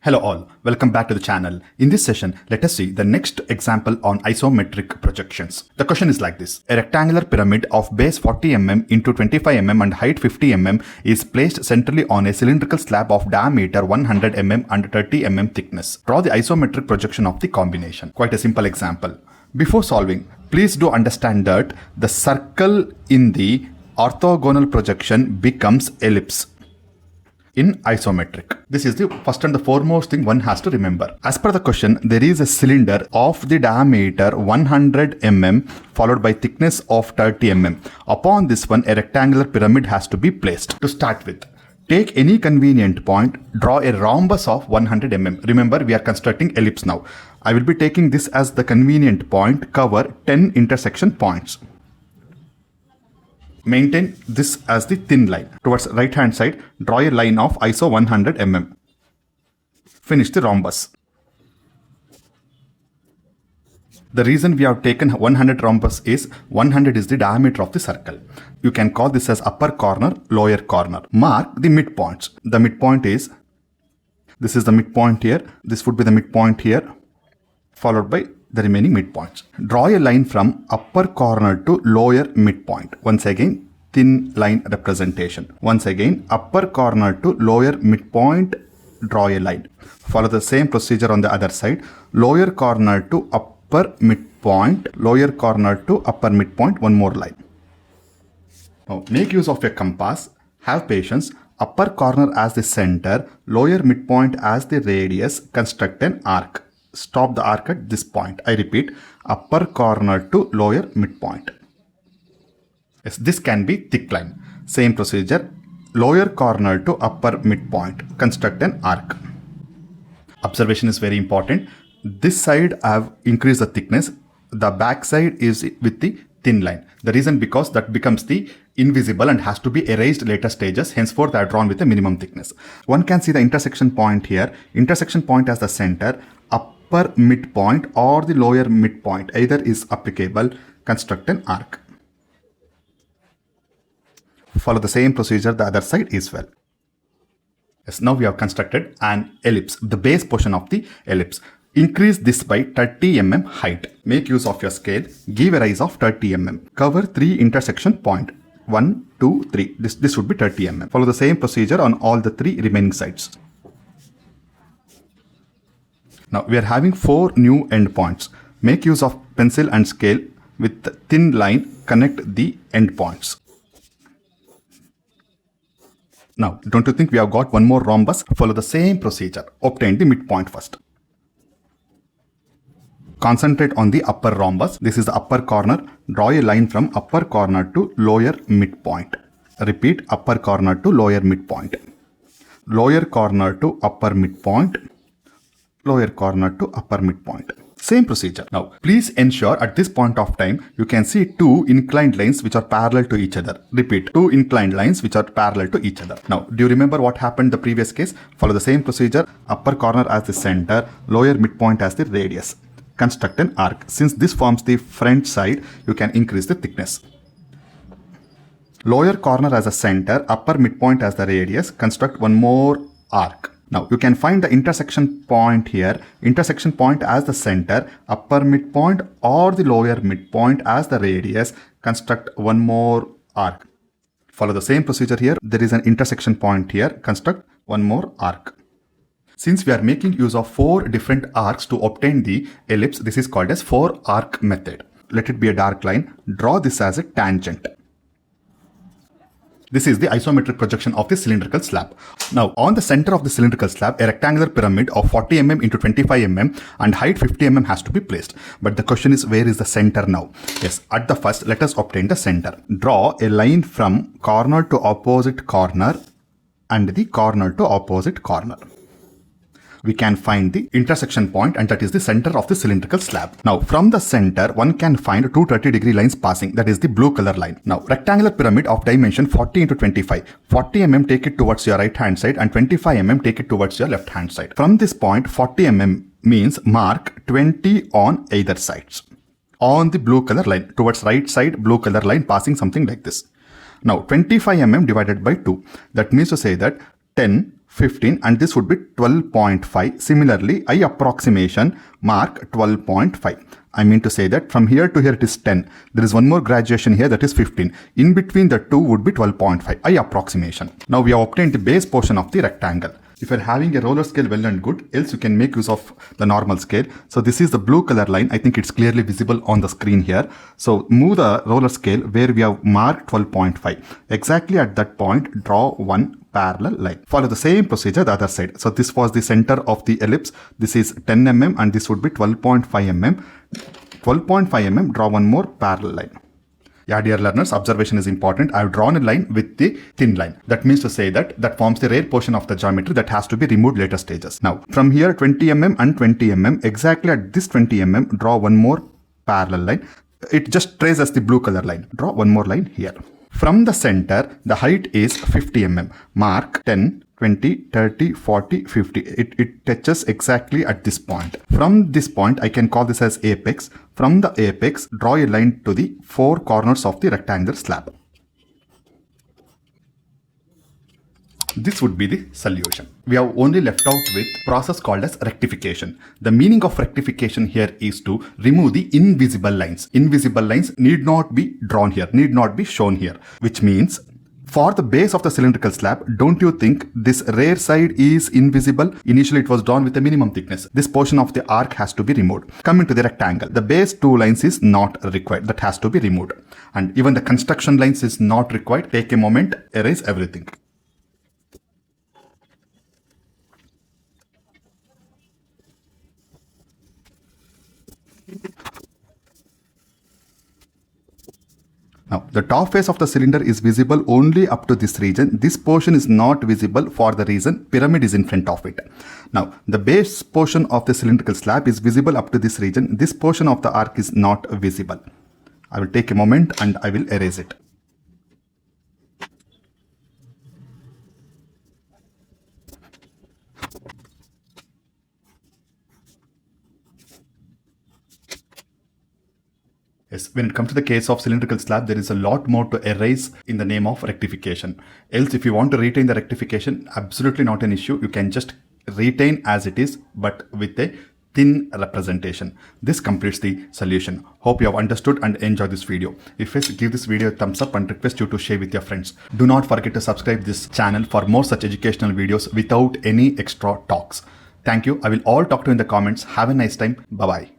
Hello all, welcome back to the channel. In this session, let us see the next example on isometric projections. The question is like this. A rectangular pyramid of base 40 mm into 25 mm and height 50 mm is placed centrally on a cylindrical slab of diameter 100 mm and 30 mm thickness. Draw the isometric projection of the combination. Quite a simple example. Before solving, please do understand that the circle in the orthogonal projection becomes ellipse in isometric. This is the first and the foremost thing one has to remember. As per the question, there is a cylinder of the diameter 100 mm followed by thickness of 30 mm. Upon this one, a rectangular pyramid has to be placed. To start with, take any convenient point, draw a rhombus of 100 mm. Remember, we are constructing ellipse now. I will be taking this as the convenient point, cover 10 intersection points. Maintain this as the thin line. Towards right hand side, draw a line of ISO 100 mm. Finish the rhombus. The reason we have taken 100 rhombus is 100 is the diameter of the circle. You can call this as upper corner, lower corner. Mark the midpoints. The midpoint is, this is the midpoint here, this would be the midpoint here, followed by the remaining midpoints. Draw a line from upper corner to lower midpoint. Once again, thin line representation. Once again, upper corner to lower midpoint, draw a line. Follow the same procedure on the other side. Lower corner to upper midpoint, lower corner to upper midpoint, one more line. Now, make use of a compass. Have patience. Upper corner as the center, lower midpoint as the radius, construct an arc. Stop the arc at this point. I repeat, upper corner to lower midpoint. Yes, this can be thick line. Same procedure, lower corner to upper midpoint. Construct an arc. Observation is very important. This side I have increased the thickness. The back side is with the thin line. The reason because that becomes the invisible and has to be erased later stages. Henceforth, I have drawn with a minimum thickness. One can see the intersection point here. Intersection point as the center. Upper midpoint or the lower midpoint, either is applicable. Construct an arc. Follow the same procedure the other side as well. Yes, now we have constructed an ellipse, the base portion of the ellipse. Increase this by 30 mm height. Make use of your scale. Give a rise of 30 mm. Cover 3 intersection point. 1, 2, 3. This would be 30 mm. Follow the same procedure on all the 3 remaining sides. Now we are having 4 new endpoints. Make use of pencil and scale with the thin line. Connect the endpoints. Now, don't you think we have got one more rhombus? Follow the same procedure. Obtain the midpoint first. Concentrate on the upper rhombus. This is the upper corner. Draw a line from upper corner to lower midpoint. Repeat, upper corner to lower midpoint. Lower corner to upper midpoint. Lower corner to upper midpoint. Same procedure. Now, please ensure at this point of time, you can see 2 inclined lines which are parallel to each other. Repeat, 2 inclined lines which are parallel to each other. Now, do you remember what happened in the previous case? Follow the same procedure. Upper corner as the center, lower midpoint as the radius. Construct an arc. Since this forms the front side, you can increase the thickness. Lower corner as a center, upper midpoint as the radius. Construct one more arc. Now, you can find the intersection point here. Intersection point as the center, upper midpoint or the lower midpoint as the radius. Construct one more arc. Follow the same procedure here. There is an intersection point here. Construct one more arc. Since we are making use of 4 different arcs to obtain the ellipse, this is called as 4 arc method. Let it be a dark line. Draw this as a tangent. This is the isometric projection of the cylindrical slab. Now, on the center of the cylindrical slab, a rectangular pyramid of 40 mm into 25 mm and height 50 mm has to be placed. But the question is, where is the center now? Yes, at the first, let us obtain the center. Draw a line from corner to opposite corner and the corner to opposite corner. We can find the intersection point, and that is the center of the cylindrical slab. Now, from the center, one can find 2 30-degree lines passing. That is the blue color line. Now, rectangular pyramid of dimension 40 into 25. 40 mm take it towards your right hand side and 25 mm take it towards your left hand side. From this point, 40 mm means mark 20 on either sides. On the blue color line, towards right side, blue color line passing something like this. Now, 25 mm divided by 2. That means to say that 10, 15 and this would be 12.5. Similarly, I approximation mark 12.5. I mean to say that from here to here it is 10. There is one more graduation here, that is 15. In between the two would be 12.5. I approximation. Now we have obtained the base portion of the rectangle. If you're having a roller scale, well and good, else you can make use of the normal scale. So this is the blue color line. I think it's clearly visible on the screen here. So move the roller scale where we have marked 12.5. Exactly at that point, draw one parallel line. Follow the same procedure the other side. So this was the center of the ellipse. This is 10 mm and this would be 12.5 mm. 12.5 mm, draw one more parallel line. Yeah, dear learners, observation is important. I have drawn a line with the thin line. That means to say that forms the rare portion of the geometry that has to be removed later stages. Now, from here 20 mm and 20 mm, exactly at this 20 mm, draw one more parallel line. It just traces the blue color line. Draw one more line here. From the center, the height is 50 mm. Mark 10, 20, 30, 40, 50. It touches exactly at this point. From this point, I can call this as apex. From the apex, draw a line to the four corners of the rectangular slab. This would be the solution. We have only left out with process called as rectification. The meaning of rectification here is to remove the invisible lines. Invisible lines need not be drawn here, need not be shown here, which means for the base of the cylindrical slab, don't you think this rear side is invisible? Initially it was drawn with a minimum thickness. This portion of the arc has to be removed. Coming to the rectangle, the base two lines is not required. That has to be removed. And even the construction lines is not required. Take a moment, erase everything. Now, the top face of the cylinder is visible only up to this region. This portion is not visible for the reason pyramid is in front of it. Now, the base portion of the cylindrical slab is visible up to this region. This portion of the arc is not visible. I will take a moment and I will erase it. Yes, when it comes to the case of cylindrical slab, there is a lot more to erase in the name of rectification. Else, if you want to retain the rectification, absolutely not an issue. You can just retain as it is, but with a thin representation. This completes the solution. Hope you have understood and enjoyed this video. If yes, give this video a thumbs up and request you to share with your friends. Do not forget to subscribe this channel for more such educational videos without any extra talks. Thank you. I will all talk to you in the comments. Have a nice time. Bye-bye.